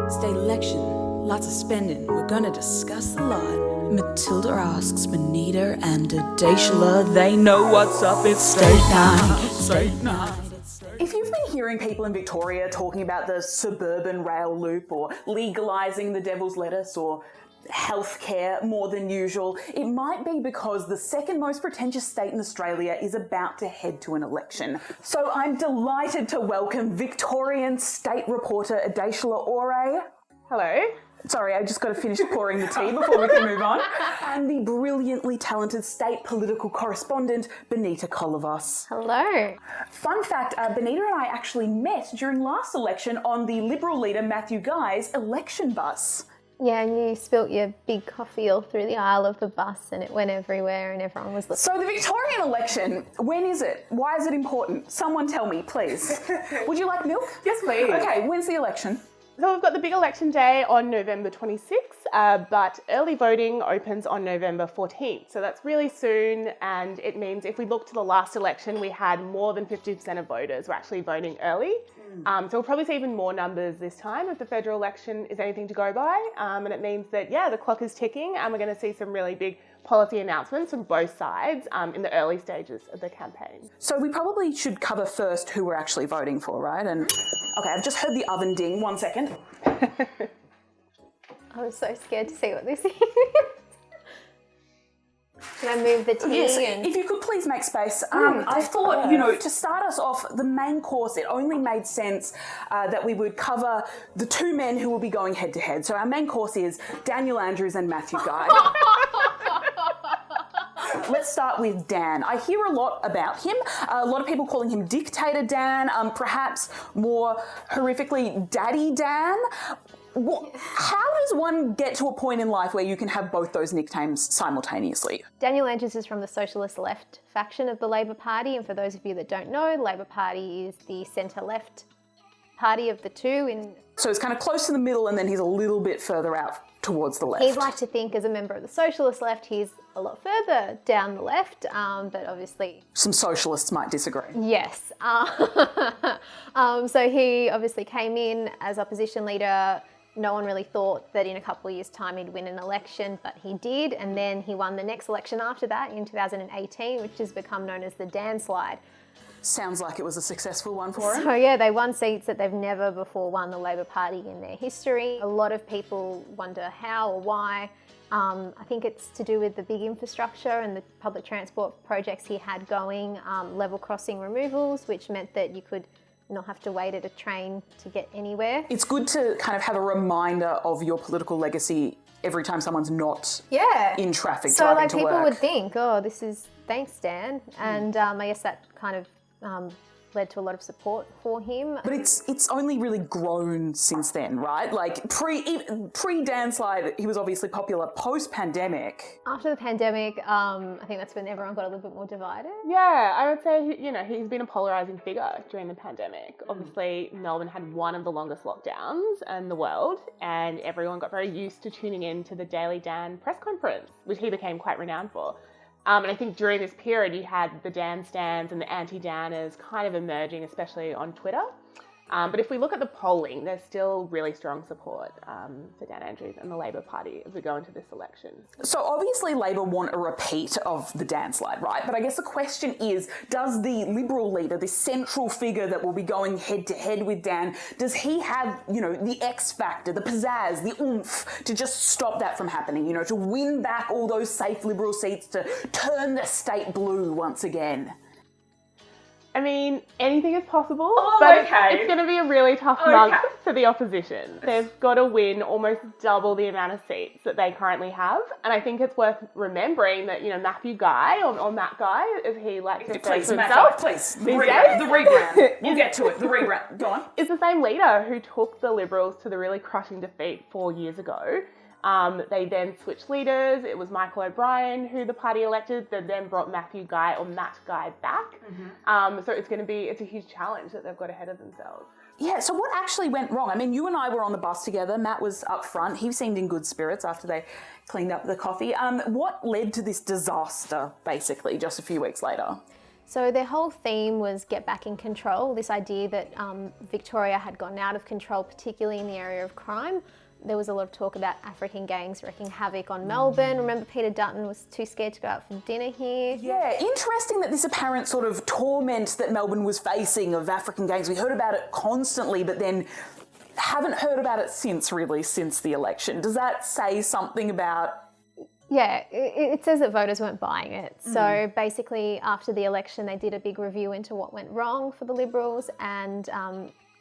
State election, lots of spending. We're gonna discuss a lot. Matilda asks Benita and Adeshola. They know what's up. It's state night. State night. If you've been hearing people in Victoria talking about the suburban rail loop or legalising the devil's lettuce or healthcare more than usual, it might be because the second most pretentious state in Australia is about to head to an election. So I'm delighted to welcome Victorian state reporter Adeshola. Hello. Sorry, I just got to finish pouring the tea before we can move on. And the brilliantly talented state political correspondent, Benita Kolovos. Hello. Fun fact, Benita and I actually met during last election on the Liberal leader Matthew Guy's election bus. Yeah, and you spilt your big coffee all through the aisle of the bus and it went everywhere and everyone was looking. So the Victorian election, when is it? Why is it important? Someone tell me, please. Would you like milk? Yes, please. Okay, when's the election? So we've got the big election day on November 26th, but early voting opens on November 14th. So that's really soon, and it means if we look to the last election, we had more than 50% of voters were actually voting early. So we'll probably see even more numbers this time if the federal election is anything to go by. And it means that, the clock is ticking and we're going to see some really big policy announcements from both sides in the early stages of the campaign. So we probably should cover first who we're actually voting for, right? And okay, I've just heard the oven ding. 1 second. I was so scared to see what this is. Can I move the tea? Yes, if you could please make space. I thought, to start us off, the main course, it only made sense that we would cover the two men who will be going head to head. So our main course is Daniel Andrews and Matthew Guy. Let's start with Dan. I hear a lot about him. A lot of people calling him Dictator Dan, perhaps more horrifically Daddy Dan. How does one get to a point in life where you can have both those nicknames simultaneously? Daniel Andrews is from the Socialist Left faction of the Labor Party, and for those of you that don't know, the Labor Party is the centre-left party of the two. So it's kind of close to the middle and then he's a little bit further out towards the left. He'd like to think as a member of the Socialist Left he's a lot further down the left, but obviously... Some socialists might disagree. Yes. So he obviously came in as opposition leader. No one really thought that in a couple of years' time he'd win an election, but he did, and then he won the next election after that in 2018, which has become known as the Dan slide. Sounds like it was a successful one for him. So yeah, they won seats that they've never before won the Labor Party in their history. A lot of people wonder how or why. I think it's to do with the big infrastructure and the public transport projects he had going, level crossing removals, which meant that you could not have to wait at a train to get anywhere. It's good to kind of have a reminder of your political legacy every time someone's not in traffic driving to work. So people would think, this is thanks, Dan. And I guess that kind of led to a lot of support for him. But it's only really grown since then, right? Like pre-Dan slide, he was obviously popular. Post-pandemic. After the pandemic, I think that's when everyone got a little bit more divided. Yeah, I would say, he's been a polarising figure during the pandemic. Obviously, Melbourne had one of the longest lockdowns in the world, and everyone got very used to tuning in to the Daily Dan press conference, which he became quite renowned for. And I think during this period, you had the Dan stands and the anti-Danners kind of emerging, especially on Twitter. But if we look at the polling, there's still really strong support for Dan Andrews and the Labor Party as we go into this election. So obviously Labor want a repeat of the Dan slide, right? But I guess the question is, does the Liberal leader, this central figure that will be going head to head with Dan, does he have, the X factor, the pizzazz, the oomph to just stop that from happening, to win back all those safe Liberal seats, to turn the state blue once again? I mean, anything is possible, but it's going to be a really tough month for the opposition. They've got to win almost double the amount of seats that they currently have. And I think it's worth remembering that, Matthew Guy, or Matt Guy, as he likes to say to himself. Please, the rebrand. We'll get to it, the rebrand. Go on. Is the same leader who took the Liberals to the really crushing defeat 4 years ago. They then switched leaders. It was Michael O'Brien who the party elected. They then brought Matthew Guy or Matt Guy back. So it's a huge challenge that they've got ahead of themselves. Yeah, so what actually went wrong? I mean, you and I were on the bus together. Matt was up front. He seemed in good spirits after they cleaned up the coffee. What led to this disaster, basically, just a few weeks later? So their whole theme was get back in control, this idea that Victoria had gotten out of control, particularly in the area of crime. There was a lot of talk about African gangs wreaking havoc on Melbourne. Remember, Peter Dutton was too scared to go out for dinner here. Yeah, interesting that this apparent sort of torment that Melbourne was facing of African gangs, we heard about it constantly, but then haven't heard about it since the election. Does that say something about... Yeah, it says that voters weren't buying it. So basically, after the election, they did a big review into what went wrong for the Liberals, and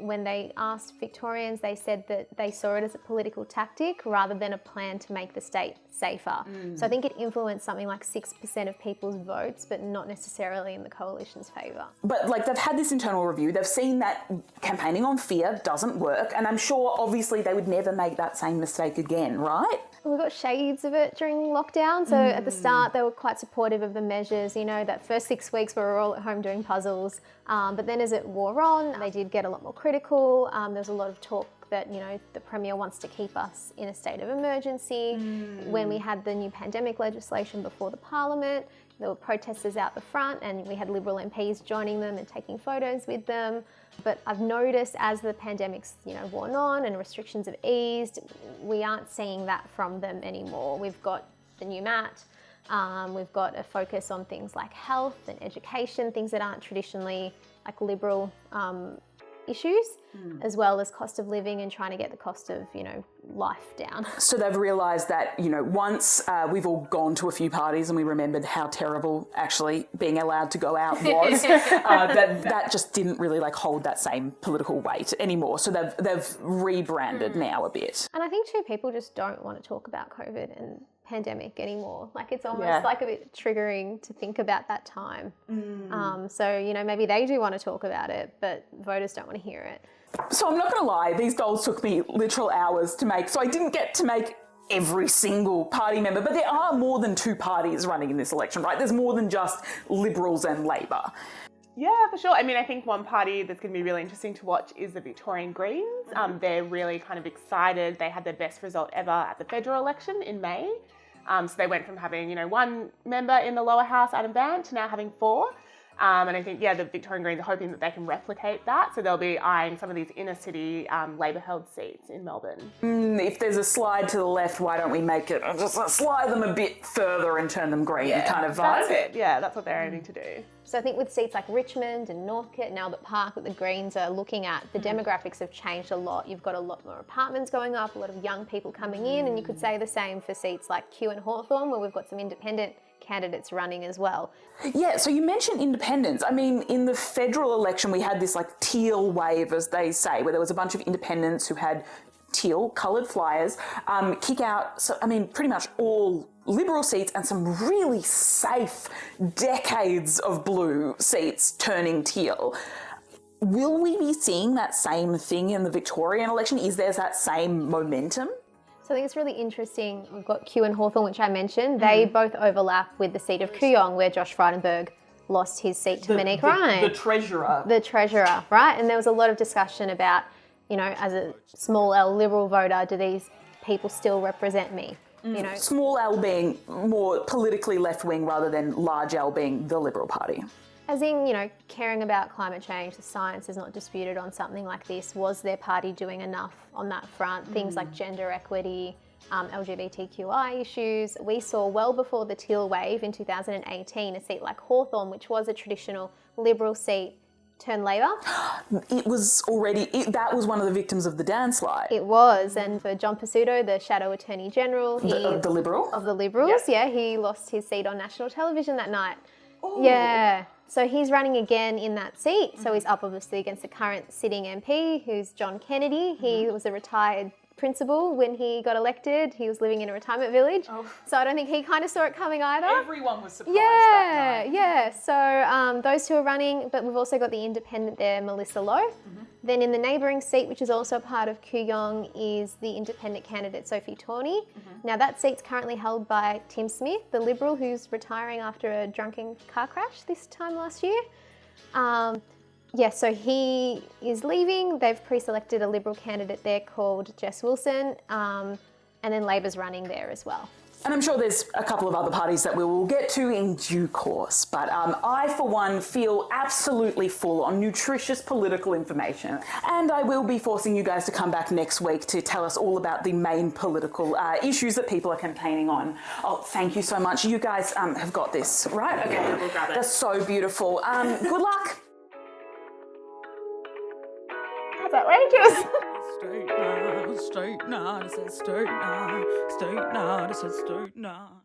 when they asked Victorians, they said that they saw it as a political tactic rather than a plan to make the state safer. So I think it influenced something like 6% of people's votes, but not necessarily in the coalition's favour. But like, they've had this internal review, they've seen that campaigning on fear doesn't work, and I'm sure obviously they would never make that same mistake again, right? We got shades of it during lockdown. So at the start, they were quite supportive of the measures. You know, that first 6 weeks we were all at home doing puzzles. But then as it wore on, they did get a lot more critical. There was a lot of talk that, you know, the Premier wants to keep us in a state of emergency. When we had the new pandemic legislation before the Parliament, there were protesters out the front, and we had Liberal MPs joining them and taking photos with them. But I've noticed as the pandemic's, you know, worn on and restrictions have eased, we aren't seeing that from them anymore. We've got the new MAT, we've got a focus on things like health and education, things that aren't traditionally like Liberal issues, as well as cost of living and trying to get the cost of, you know, life down. So they've realised that, you know, once we've all gone to a few parties and we remembered how terrible actually being allowed to go out was, that just didn't really like hold that same political weight anymore. So they've rebranded now a bit. And I think too, people just don't want to talk about COVID and pandemic anymore. Like, it's almost like a bit triggering to think about that time. So, you know, maybe they do want to talk about it, but voters don't want to hear it. So I'm not going to lie, these dolls took me literal hours to make, so I didn't get to make every single party member, but there are more than two parties running in this election, right? There's more than just Liberals and Labor. Yeah, for sure. I mean, I think one party that's going to be really interesting to watch is the Victorian Greens. They're really kind of excited. They had their best result ever at the federal election in May. So they went from having, you know, one member in the lower house, Adam Band, to now having 4. And I think, the Victorian Greens are hoping that they can replicate that. So they'll be eyeing some of these inner city Labor-held seats in Melbourne. If there's a slide to the left, why don't we make it, just slide them a bit further and turn them green kind of vibe? That's it. Yeah, that's what they're aiming to do. So I think with seats like Richmond and Northcote and Albert Park that the Greens are looking at, the demographics have changed a lot. You've got a lot more apartments going up, a lot of young people coming in, and you could say the same for seats like Kew and Hawthorn, where we've got some independent candidates running as well. Yeah, so you mentioned independents. I mean, in the federal election, we had this like teal wave, as they say, where there was a bunch of independents who had teal coloured flyers, kick out, so, I mean, pretty much all Liberal seats and some really safe decades of blue seats turning teal. Will we be seeing that same thing in the Victorian election? Is there that same momentum? So I think it's really interesting. We've got Kew and Hawthorn, which I mentioned. They both overlap with the seat of Kooyong, where Josh Frydenberg lost his seat to Monique Ryan. The treasurer. The treasurer, right? And there was a lot of discussion about, you know, as a small L Liberal voter, do these people still represent me? You know, small L being more politically left-wing rather than large L being the Liberal Party. as in, you know, caring about climate change, the science is not disputed on something like this. Was their party doing enough on that front? Things like gender equity, LGBTQI issues. We saw well before the teal wave in 2018 a seat like Hawthorn, which was a traditional Liberal seat, turn Labor. It was already, that was one of the victims of the downslide. It was, and for John Pizzuto, the Shadow Attorney General, The Liberal? Of the Liberals, yeah, he lost his seat on national television that night. Ooh. Yeah, so he's running again in that seat. So he's up obviously against the current sitting MP, who's John Kennedy. He was a retired principal when he got elected. He was living in a retirement village. So I don't think he kind of saw it coming either. Everyone was surprised that night. Yeah. So those two are running, but we've also got the independent there, Melissa Lowe. Then in the neighbouring seat, which is also a part of Kooyong, is the independent candidate Sophie Tawney. Now that seat's currently held by Tim Smith, the Liberal, who's retiring after a drunken car crash this time last year. Yeah, so he is leaving. They've pre-selected a Liberal candidate there called Jess Wilson, and then Labor's running there as well. And I'm sure there's a couple of other parties that we will get to in due course. But I, for one, feel absolutely full on nutritious political information. And I will be forcing you guys to come back next week to tell us all about the main political issues that people are campaigning on. Oh, thank you so much. You guys have got this, right? Okay, Yeah, we'll grab it. That's so beautiful. Good luck. That's outrageous. Straight now, it says straight now, it says straight now.